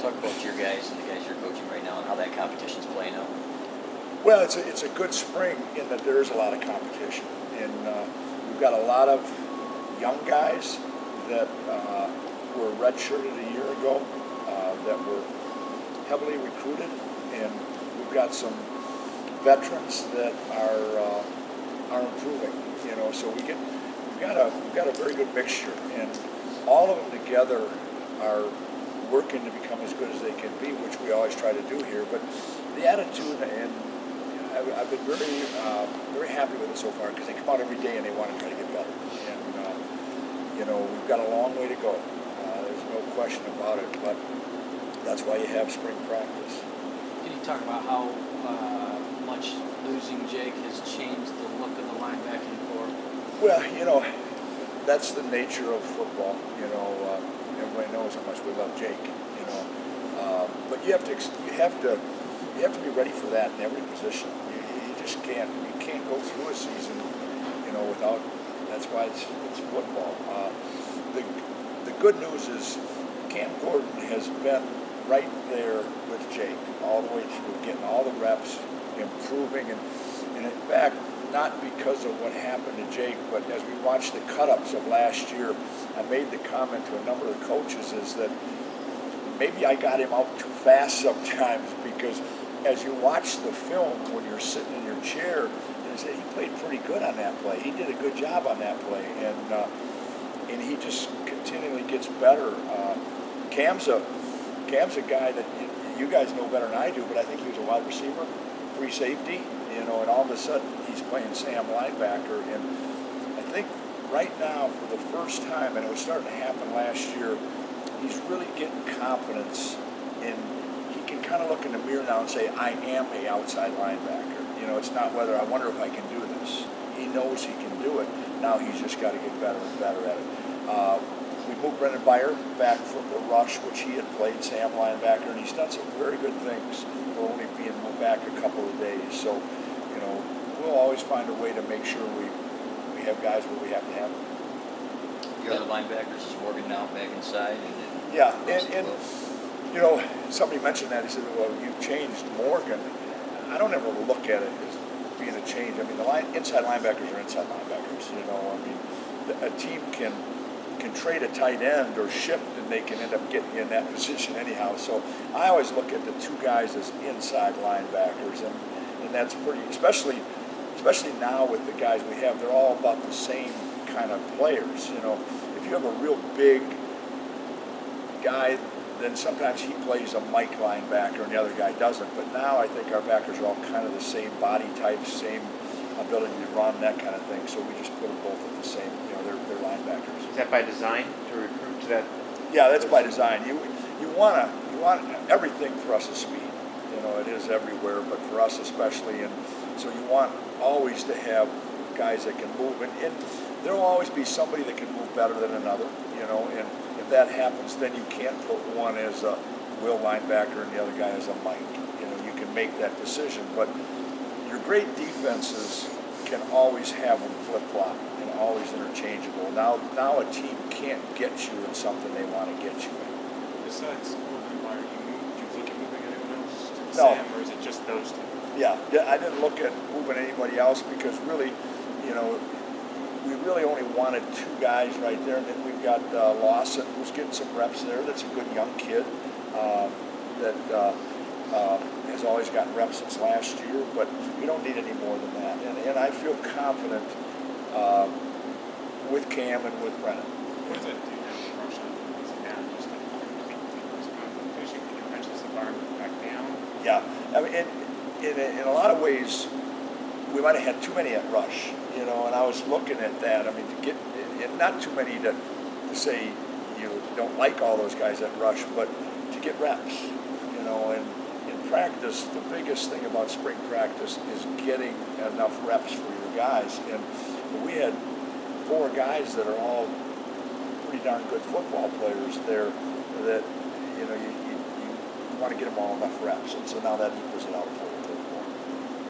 Talk about your guys and the guys you're coaching right now and how that competition's playing out. Well, it's a good spring in that there is a lot of competition, and we've got a lot of young guys that were redshirted a year ago that were heavily recruited, and we've got some veterans that are improving. So we've got a very good mixture, and all of them together are working to become as good as they can be, which we always try to do here. But the attitude, and I've been very happy with it so far, because they come out every day and they want to try to get better. And we've got a long way to go. There's no question about it. But that's why you have spring practice. Can you talk about how much losing Jake has changed the look of the linebacking core? Well, that's the nature of football. Everybody knows how much we love Jake. But you have to be ready for that in every position. You just can't. You can't go through a season, without. That's why it's football. The good news is Cam Gordon has been right there with Jake all the way through, getting all the reps, improving, and in fact, not because of what happened to Jake, but as we watched the cut-ups of last year, I made the comment to a number of coaches is that maybe I got him out too fast sometimes, because as you watch the film when you're sitting in your chair, you say he played pretty good on that play. He did a good job on that play, and he just continually gets better. Cam's a guy that you guys know better than I do, but I think he was a wide receiver, free safety, and all of a sudden he's playing Sam linebacker, and I think right now for the first time, and it was starting to happen last year, he's really getting confidence, and he can kind of look in the mirror now and say, I am a outside linebacker. It's not whether I wonder if I can do this. He knows he can do it. Now he's just got to get better and better at it. We moved Brendan Byer back from the rush, which he had played Sam linebacker, and he's done some very good things for only being moved back a couple of days. So, we'll always find a way to make sure we have guys where we have to have them. Your other linebackers is Morgan now back inside. Yeah, and somebody mentioned that. He said, well, you've changed Morgan. I don't ever look at it as being a change. I mean, inside linebackers are inside linebackers. A team can trade a tight end or shift, and they can end up getting you in that position anyhow. So I always look at the two guys as inside linebackers, and that's pretty, especially now with the guys we have, they're all about the same kind of players. If you have a real big guy, then sometimes he plays a Mike linebacker and the other guy doesn't. But now I think our backers are all kind of the same body type, same ability to run, that kind of thing. So we just put them both at the same, they're linebackers. Is that by design to recruit to that? Yeah, that's by design. You want everything for us is speed. It is everywhere, but for us especially, and so you want always to have guys that can move, and there will always be somebody that can move better than another, and if that happens, then you can't put one as a Will linebacker and the other guy as a Mike. You can make that decision, but your great defenses can always have them flip-flop and always interchangeable. Now a team can't get you in something they want to get you in. Besides Morgan Byer, do you look at moving anyone else to No. Sam, or is it just those two? Yeah, I didn't look at moving anybody else, because really, we really only wanted two guys right there, and then we've got Lawson, who's getting some reps there. That's a good young kid that has always gotten reps since last year, but we don't need any more than that. And I feel confident with Cam and with Brennan. What does that do now with Russia? Is it now just like pushing the defensive environment back down? Yeah, I mean, in a lot of ways, we might have had too many at rush, and I was looking at that. I mean, to get, and not too many to say you don't like all those guys at rush, but to get reps, and in practice, the biggest thing about spring practice is getting enough reps for your guys. And we had 4 guys that are all pretty darn good football players there that, you want to get them all enough reps, and so now that equals it out for